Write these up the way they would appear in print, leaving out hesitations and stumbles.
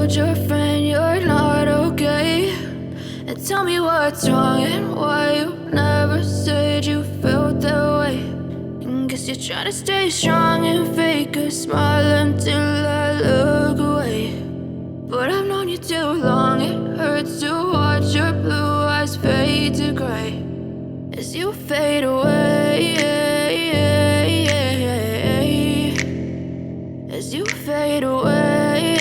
told your friend you're not okay? And tell me what's wrong and why you never said you felt that way. And guess you're trying to stay strong and fake a smile until I look away. But I've known you too long, it hurts to watch your blue eyes fade to gray as you fade away, as you fade away.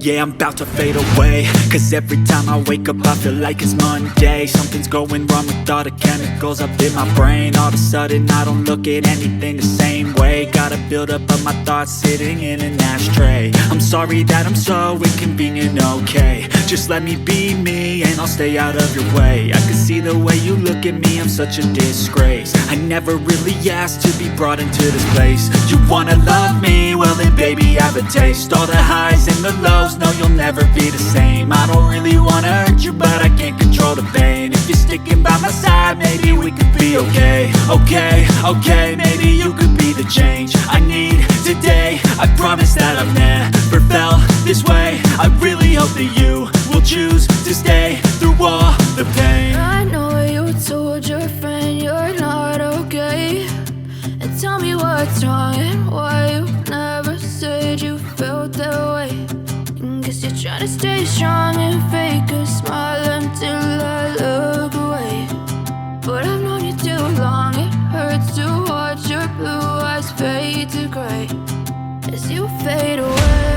Yeah, I'm about to fade away, cause every time I wake up I feel like it's Monday. Something's going wrong with all the chemicals up in my brain. All of a sudden I don't look at anything the same way. Gotta build up of my thoughts sitting in an ashtray. I'm sorry that I'm so inconvenient, okay? Just let me be me and I'll stay out of your way. I can see the way you look at me, I'm such a disgrace. I never really asked to be brought into this place. You wanna love me? Well then baby I have a taste. All the highs and the lows, no you'll never be the same. I don't really wanna hurt you but I can't control the pain. If you're sticking by my side maybe we could be okay. Okay, maybe you could be the change I need today. I promise that I've never felt this way. I really hope that you will choose to stay through all the pain. I know you told your friend you're not okay. And tell me what's wrong and why you never said you felt that way. And guess you're trying to stay strong and fake a smile until I look away. But I've known you too long, it hurts to watch your blue eyes fade to gray as you fade away.